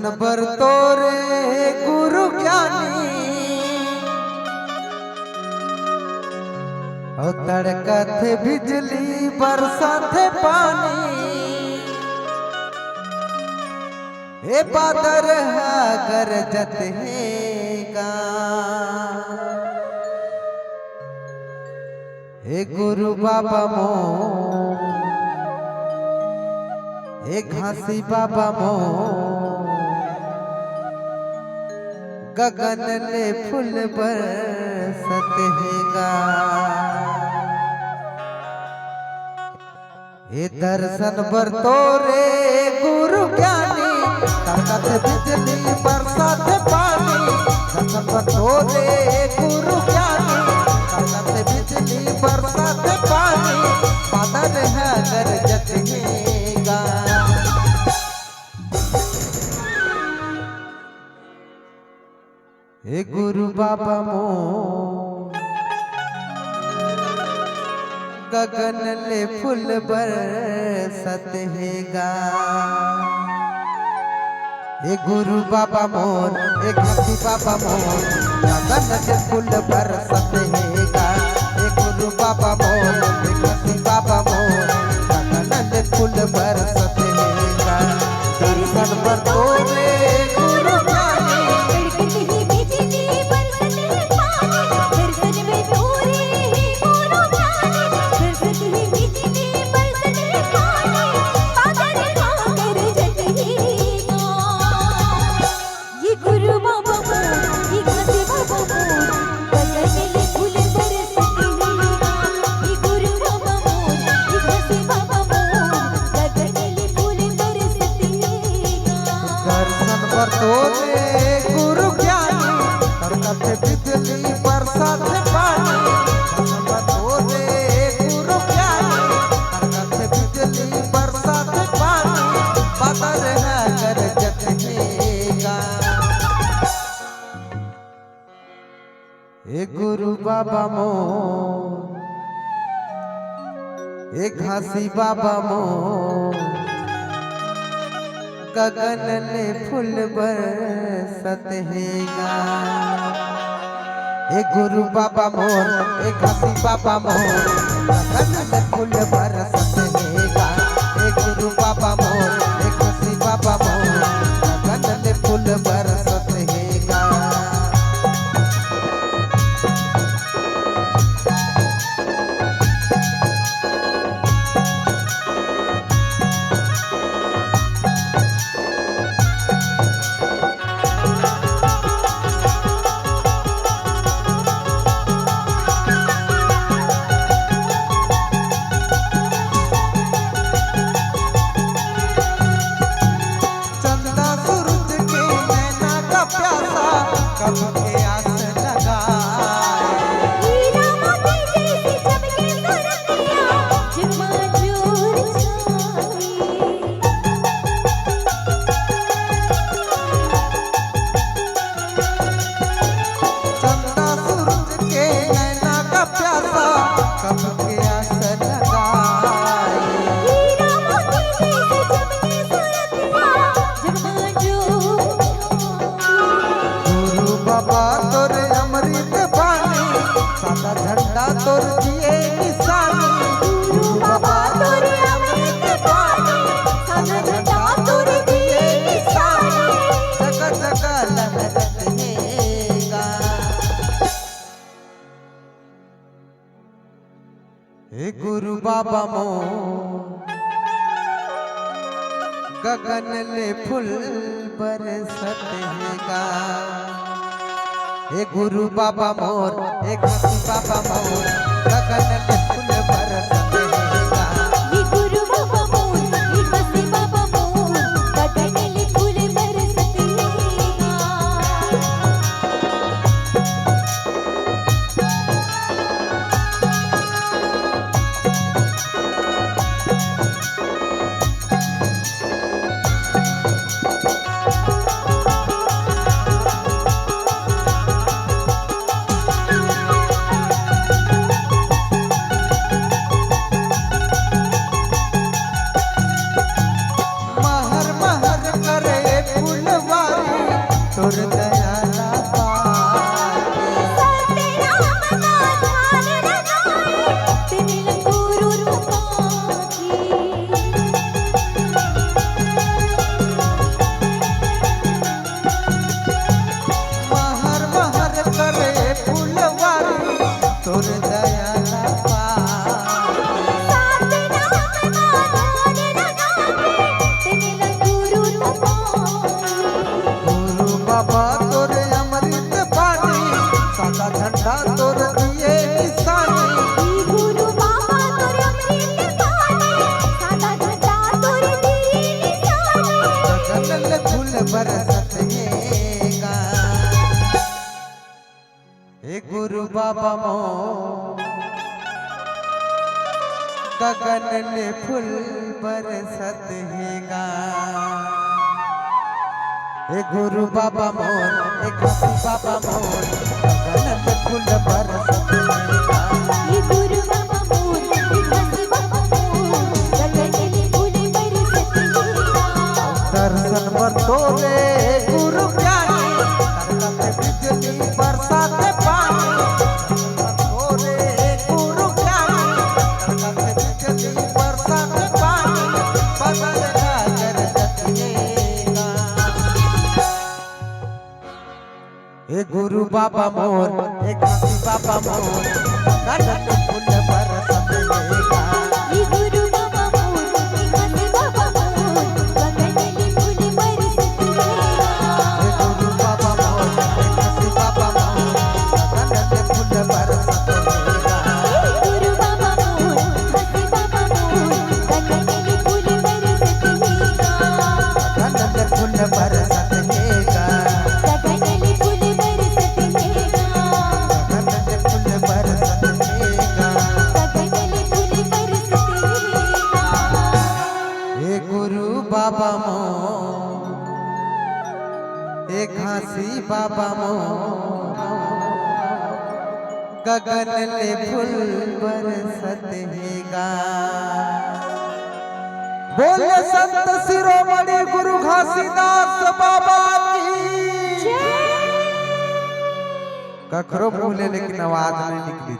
दर्शन बर तोरे गुरु ज्ञानी और तड़का थे बिजली बरसा थे पानी हे बादर है गरजत है हे गुरु बाबा मो हे घासी बाबा मो गगन ले फूल बरसत हैगा हे दर्शन बर तोरे गुरु ज्ञानी तड़कत बिजली बरसात पानी दर्शन बर तोरे गुरु ज्ञानी तड़कत बिजली बरसात पानी बादल है गरजत हैगा हे गुरु बाबा मो गगन ले फूल बरसत हैगा हे गुरु बाबा मोर हे घासी बाबा मोर गगन ले फूल बरसत हैगा हे गुरु बाबा मोर हे घासी बाबा मोर गगन ले फूल बरसत हैगा दर्शन बर तोरे गुरु ज्ञानी गुरु ज्ञानी तड़कत बिजली बरसात पानी तोरे गुरु ज्ञानी तड़कत बिजली बरसात पानी बादल है गरजत हैगा हे गुरु बाबा मो हे घासी बाबा मो गगन ले फूल बरसत हैगा हे गुरु बाबा मोर हे घासी बाबा मोर गगन ले फूल बरसत हैगा हे गुरु बाबा मोर हे घासी बाबा मोर गगन ले फूल बरसत हैगा कब के आस लगाए हीरा मोती जैसी चमके सुरतिया झमाझूर छाई चंदा सूरज के नैना का प्यासा कब के आस लगाए हीरा मोती जैसी चमके सुरतिया झमाझूर गुरु बाबा तोर अमृत बानी सादा झंडा तोर दिए निशानी गुरु बाबा तोरे अमृत पानी सादा झंडा तोरे दिए निशानी जगह जगह लहरत हैगा हे गुरु बाबा मो गगन ले फूल बरसत हैगा हे गुरु बाबा मोर हे घासी बाबा मोर गगन ले फूल बरसत हैगा ये गुरु बाबा मोर ये घासी बाबा मोर गगन ले फूल बरसत हैगा हे गुरु बाबा मोर गगन ने फूल बरसत हेगा। हे गुरु बाबा मोर हे घासी बाबा मोर गगन ने फूल बरसत हेगा। ये गुरु बाबा मोर ये घासी बाबा मोर गगन में फूल बरसत हेगा। दर्शन बरतोरे गुरु ज्ञानी करकत बिजली बरसाते पानी। बरतोरे गुरु ज्ञानी करकत बिजली बरसाते पानी। बदल कर जतिएगा। हे गुरु बाबा मोर हे घासी बाबा मोर गगन में फूल बरसत हेगा। ये गुरु बाबा मोर ये घासी बाबा मोर गगन में फूल बरसत हेगा। हे गुरु बाबा मोर हे घासी बाबा मोर गगन में फूल बरसत हेगा। गुरु बाबा मोर घासी बाबा मोर गगन में फूल बरसत हेगा। गगन में फूल बरसत हेगा। गगन में फूल बरसत हेगा। गगन में फूल बरसत हेगा। गगन में फूल बरसत हेगा। हे गुरु बाबा मोर हे घासी बाबा मोर गगन ले फूल बरसत हेगा। बोले संत शिरोमणि गुरु घासीदास बाबा की। कखरो बोले लेकिन आवाज नहीं निकली।